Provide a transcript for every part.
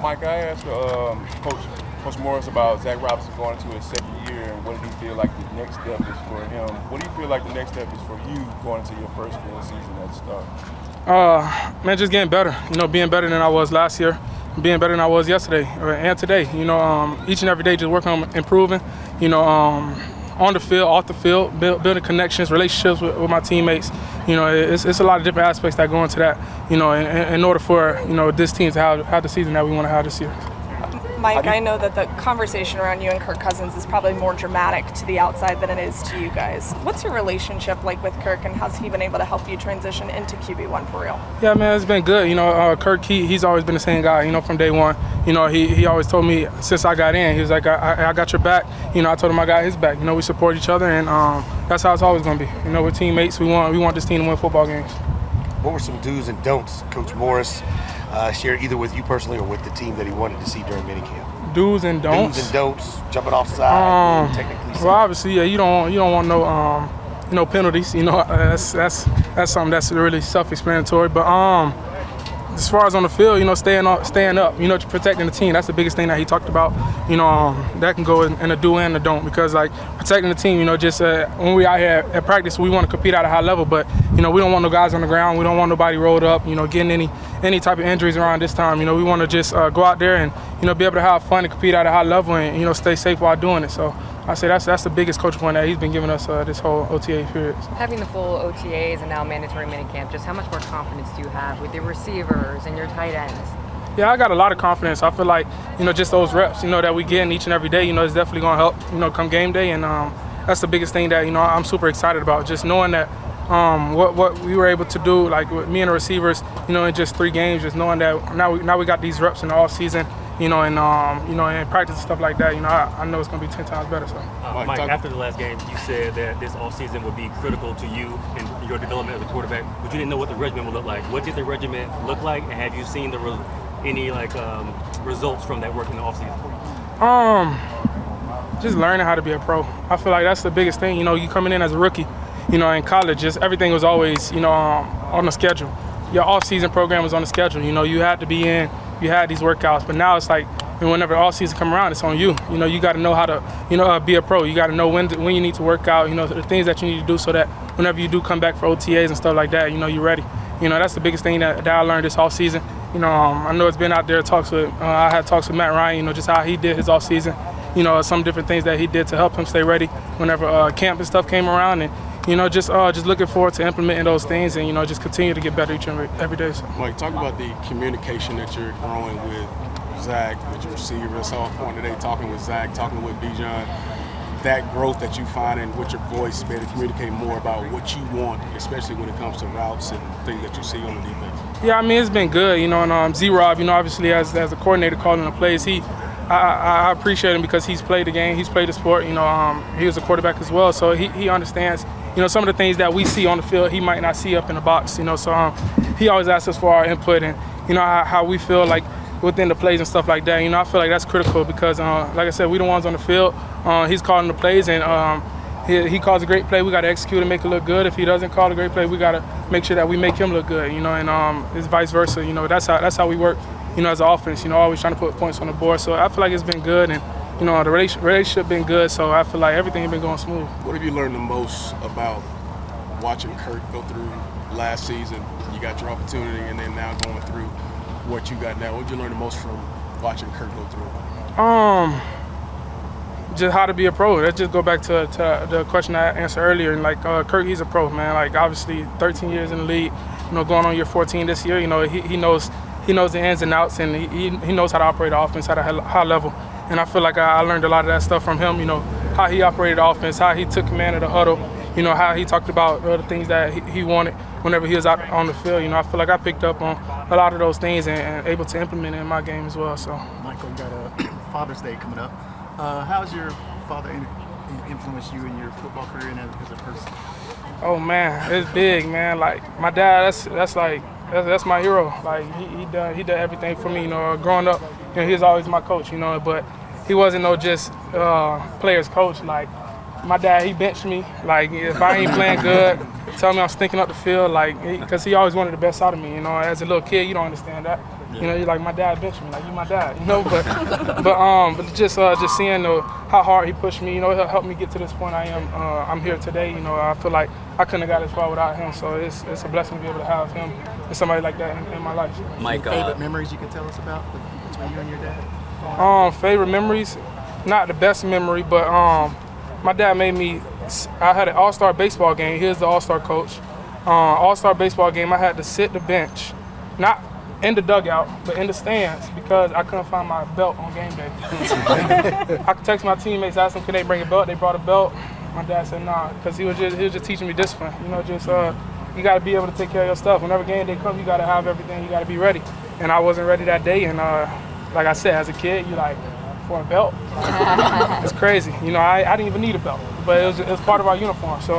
Mike, I asked Coach Morris about Zach Robinson going into his second year, and what did he feel like the next step is for him? What do you feel like the next step is for you going into your first full season at the start? Man, just getting better. Being better than I was last year, being better than I was yesterday and today. Each and every day, just working on improving. On the field, off the field, building connections, relationships with my teammates. It's a lot of different aspects that go into that. In order for this team to have the season that we want to have this year. Mike, I know that the conversation around you and Kirk Cousins is probably more dramatic to the outside than it is to you guys. What's your relationship like with Kirk, and how's he been able to help you transition into QB1 for real? Yeah, man, it's been good. Kirk, he's always been the same guy, from day one. He always told me since I got in, he was like, I got your back. I told him I got his back. We support each other, and that's how it's always going to be. We're teammates. We want this team to win football games. What were some do's and don'ts Coach Morris shared either with you personally or with the team that he wanted to see during minicamp? Do's and don'ts. Do's and don'ts. Jumping offside. Technically. Well, obviously, yeah, you don't want no penalties. That's something that's really self-explanatory. But as far as on the field, staying up, protecting the team. That's the biggest thing that he talked about. That can go in a do and a don't, because like protecting the team, just when we out here at practice, we want to compete at a high level, but we don't want no guys on the ground. We don't want nobody rolled up, getting any type of injuries around this time. We want to just go out there and be able to have fun and compete at a high level and stay safe while doing it. So I say that's the biggest coach point that he's been giving us this whole OTA period. Having the full OTAs and now mandatory minicamp, just how much more confidence do you have with your receivers and your tight ends? Yeah, I got a lot of confidence. I feel like, just those reps, that we get in each and every day, is definitely going to help, come game day. And that's the biggest thing that, I'm super excited about. Just knowing that what we were able to do, like with me and the receivers, in just 3 games, just knowing that now we got these reps in the off season, and practice and stuff like that, I know it's going to be 10 times better. So, Mike, after the last game, you said that this offseason would be critical to you and your development as a quarterback, but you didn't know what the regimen would look like. What did the regimen look like, and have you seen any results from that work in the offseason? Just learning how to be a pro. I feel like that's the biggest thing. You coming in as a rookie, in college, just everything was always, on the schedule. Your off-season program was on the schedule. You had to be in. You had these workouts, but now it's like whenever all season come around, it's on you. You got to know how to, be a pro. You got to know when you need to work out. The things that you need to do so that whenever you do come back for OTAs and stuff like that, you're ready. That's the biggest thing that I learned this off season. I know it's been out there talks with. I had talks with Matt Ryan. Just how he did his off season. Some different things that he did to help him stay ready whenever camp and stuff came around, and just looking forward to implementing those things and just continue to get better each and every day. So. Mike, talk about the communication that you're growing with Zach, with your receiver. I saw a point today talking with Zach, talking with Bijan. That growth that you find in with your voice, be able to communicate more about what you want, especially when it comes to routes and things that you see on the defense. Yeah, it's been good. And Z-Rob, obviously as a coordinator calling the plays, I appreciate him because he's played the game, he's played the sport. He was a quarterback as well, so he understands. Some of the things that we see on the field, he might not see up in the box. So he always asks us for our input and how we feel like within the plays and stuff like that. I feel like that's critical because, like I said, we the ones on the field. He's calling the plays, and he calls a great play. We got to execute and make it look good. If he doesn't call a great play, we got to make sure that we make him look good. And it's vice versa. That's how we work. As an offense. Always trying to put points on the board. So I feel like it's been good, and the relationship been good. So I feel like everything has been going smooth. What have you learned the most about watching Kirk go through last season? You got your opportunity, and then now going through what you got now. What did you learn the most from watching Kirk go through? Just how to be a pro. That just go back to the question I answered earlier. And Kirk, he's a pro, man. Obviously 13 years in the league. Going on year 14 this year. He knows the ins and outs, and he knows how to operate the offense at a high level. And I feel like I learned a lot of that stuff from him. How he operated the offense, how he took command of the huddle. How he talked about the things that he wanted whenever he was out on the field. I feel like I picked up on a lot of those things and able to implement it in my game as well. So, Michael, you got a Father's Day coming up. How has your father influenced you in your football career and as a person? Oh man, it's big, man. My dad, that's my hero. He did everything for me. Growing up, he was always my coach. But he wasn't no just player's coach. My dad, he benched me. If I ain't playing good, tell me I'm stinking up the field. Because he always wanted the best out of me. As a little kid, you don't understand that. You know, you're like, my dad benched me, like you my dad, you know. But just seeing how hard he pushed me, you know, it helped me get to this point I am. I'm here today. You know, I feel like I couldn't have got this far without him. So it's a blessing to be able to have him and somebody like that in my life. Mike, Favorite memories you could tell us about between you and your dad? Favorite memories, not the best memory, but my dad made me. I had an all-star baseball game. He was the all-star coach. All-star baseball game. I had to sit the bench, not in the dugout, but in the stands because I couldn't find my belt on game day. I could text my teammates, ask them could they bring a belt. They brought a belt. My dad said nah, because he was just teaching me discipline. You know, just you got to be able to take care of your stuff. Whenever game day comes, you got to have everything. You got to be ready. And I wasn't ready that day. And like I said, as a kid, you like for a belt. It's crazy. You know, I didn't even need a belt, but it was part of our uniform. So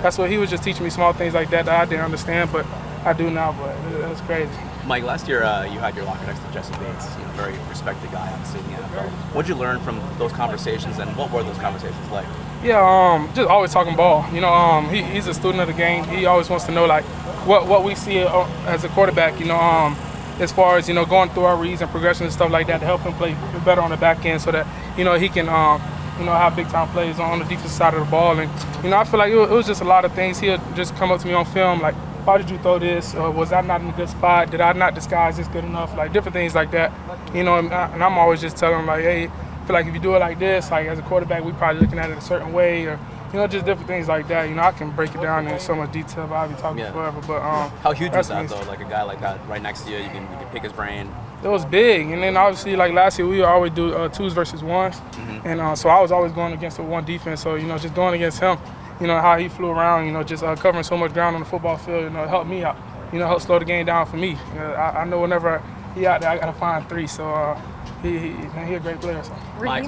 that's what he was just teaching me, small things like that I didn't understand, but I do now. But it was crazy. Mike, last year you had your locker next to Jesse Bates, very respected guy, obviously, in the NFL. What did you learn from those conversations, and what were those conversations like? Yeah, just always talking ball. You know, he's a student of the game. He always wants to know like what we see as a quarterback. You know, as far as going through our reads and progression and stuff like that to help him play better on the back end, so that he can have big time plays on the defensive side of the ball. And I feel like it was just a lot of things. He'll just come up to me on film like, why did you throw this? Was I not in a good spot? Did I not disguise this good enough? Like different things like that. And I'm always just telling him like, hey, I feel like if you do it like this, like as a quarterback, we probably looking at it a certain way, or just different things like that. I can break it down in so much detail, but I'll be talking forever. But how huge was that though? Like a guy like that right next to you, you can pick his brain. It was big, and then obviously like last year we would always do 2s versus 1s, and so I was always going against the one defense. So just going against him. How he flew around, just covering so much ground on the football field, it helped me out. Helped slow the game down for me. I know whenever he out there, I got to find 3. So he a great player. So. Mike,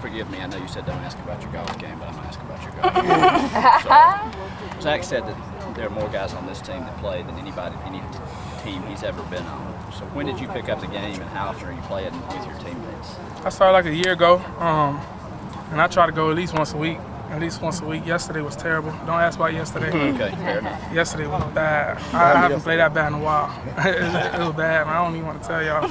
forgive me. I know you said don't ask about your golf game, but I'm going to ask about your golf game. So, Zach said that there are more guys on this team that play than any team he's ever been on. So when did you pick up the game, and how often are you playing with your teammates? I started like a year ago, and I try to go at least once a week. Yesterday was terrible. Don't ask about yesterday. Okay, fair enough. Yesterday was bad. I haven't played that bad in a while. It was bad, man. I don't even want to tell y'all.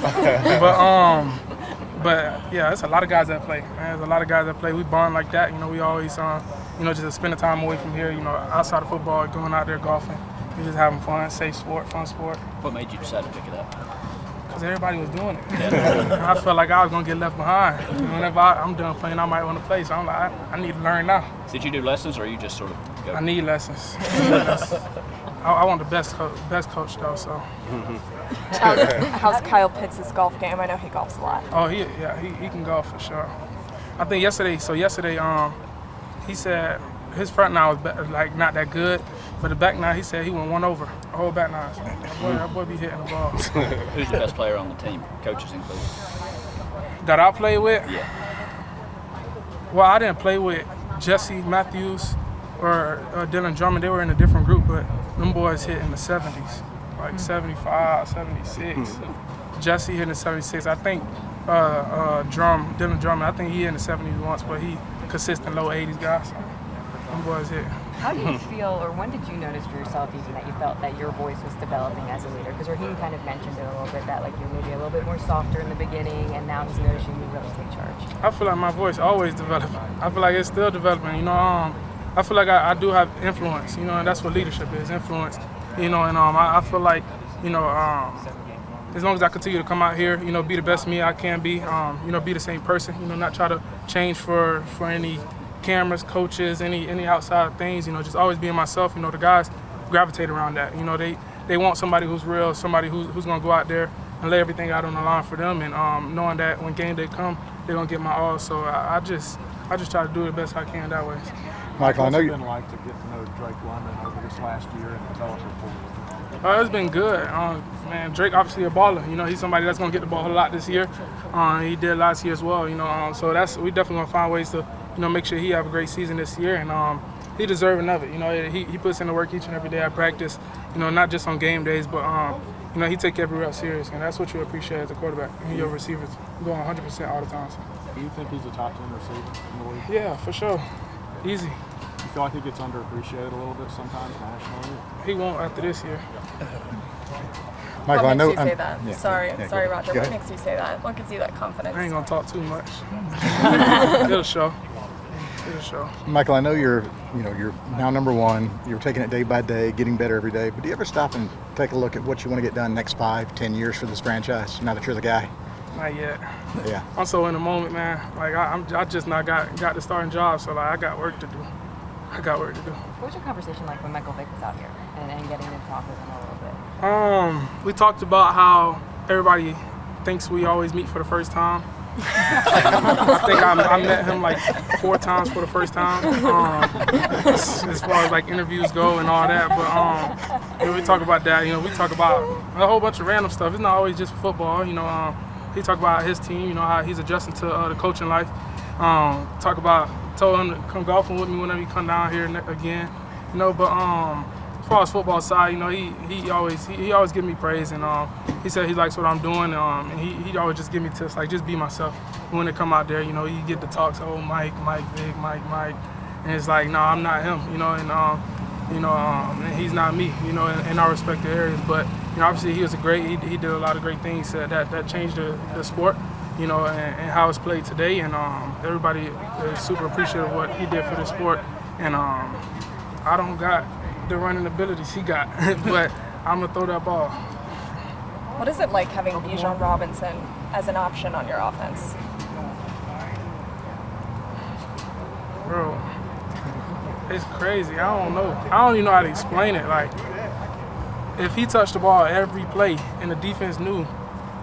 But yeah, there's a lot of guys that play. There's a lot of guys that play. We bond like that. We always, just spending time away from here. Outside of football, going out there golfing. We just having fun, safe sport, fun sport. What made you decide to pick it up? Because everybody was doing it. I felt like I was going to get left behind. Whenever I'm done playing, I might want to play. So I'm like, I need to learn now. Did you do lessons, or you just sort of go? I need lessons. I want the best coach though. So. How's Kyle Pitts' golf game? I know he golfs a lot. Oh, he can golf for sure. I think yesterday, he said his front nine was not that good, but the back nine, he said he went 1 over, a whole back nine. So that boy be hitting the ball. Who's the best player on the team, coaches included? That I play with? Yeah. Well, I didn't play with Jesse Matthews or Dylan Drummond. They were in a different group, but them boys hit in the 70s, like 75, 76. Jesse hit in the 76. I think Dylan Drummond, I think he hit in the 70s once, but he consistent low 80s guys. So them boys hit. How do you feel, or when did you notice for yourself even that you felt that your voice was developing as a leader? Because Raheem kind of mentioned it a little bit, that like you're maybe a little bit more softer in the beginning, and now he's noticing you really take charge. I feel like my voice always developing. I feel like it's still developing. I feel like I do have influence. And that's what leadership is, influence. And I feel like as long as I continue to come out here, be the best me I can be. Be the same person. Not try to change for any cameras, coaches, any outside things, just always being myself. The guys gravitate around that. They want somebody who's real, somebody who's going to go out there and lay everything out on the line for them, and knowing that when game day come, they're going to get my all. So I just try to do the best I can that way. Michael, I know you've been like to get to know Drake London over this last year and develop rapport. It's been good. Man, Drake obviously a baller. He's somebody that's going to get the ball a lot this year. He did last year as well. So we definitely going to find ways to make sure he have a great season this year, and he deserving of it. He puts in the work each and every day at practice. Not just on game days, but he take every rep serious, and that's what you appreciate as a quarterback. And your receivers going 100% all the time. So. Do you think he's a top 10 receiver in the league? Yeah, for sure. Easy. You feel like he gets underappreciated a little bit sometimes nationally? He won't after this year. Michael, What I know. makes you say that? Yeah, Sorry, yeah, sorry, go Roger. ahead. What makes you say that? What gives you that confidence? I ain't gonna talk too much. It'll show. It'll show. Michael, I know you're now number one. You're taking it day by day, getting better every day. But do you ever stop and take a look at what you want to get done next 5, 10 years for this franchise? Now that you're the guy. Not yet. Yeah. I'm so in the moment, man. Like I just not got the starting job, so like I got work to do. I got work to do. What was your conversation like when Michael Vick was out here and getting to talk with him a little bit? We talked about how everybody thinks we always meet for the first time. I think I met him like 4 times for the first time, as far as like interviews go and all that. But we talk about that. We talk about a whole bunch of random stuff. It's not always just football. He talked about his team. How he's adjusting to the coaching life. Told him to come golfing with me whenever he come down here again. But as far as football side, he always give me praise, and he said he likes what I'm doing, and he always just give me tips like just be myself. When they come out there, you get the talks, oh Mike, Vic, Mike, and it's like no, I'm not him, and he's not me, in our respective areas. But obviously he was he did a lot of great things that changed the sport, and how it's played today, and everybody is super appreciative of what he did for the sport, and I don't got the running abilities he got, but I'm gonna throw that ball. What is it like having Bijan Robinson as an option on your offense? Bro, it's crazy. I don't know. I don't even know how to explain it. Like, if he touched the ball every play and the defense knew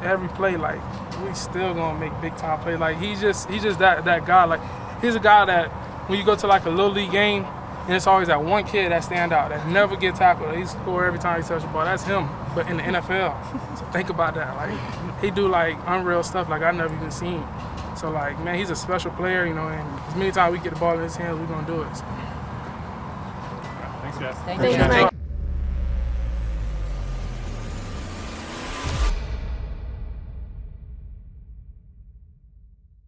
every play, like, we still gonna make big time plays. Like, he's just that guy. Like, he's a guy that when you go to like a little league game, and it's always that one kid that stand out that never get tackled. He score every time he touches the ball. That's him, but in the NFL. So think about that. Like, he do like unreal stuff like I never even seen. So like, man, he's a special player, and as many times we get the ball in his hands, we're gonna do it. So. Thanks, guys. Thank you.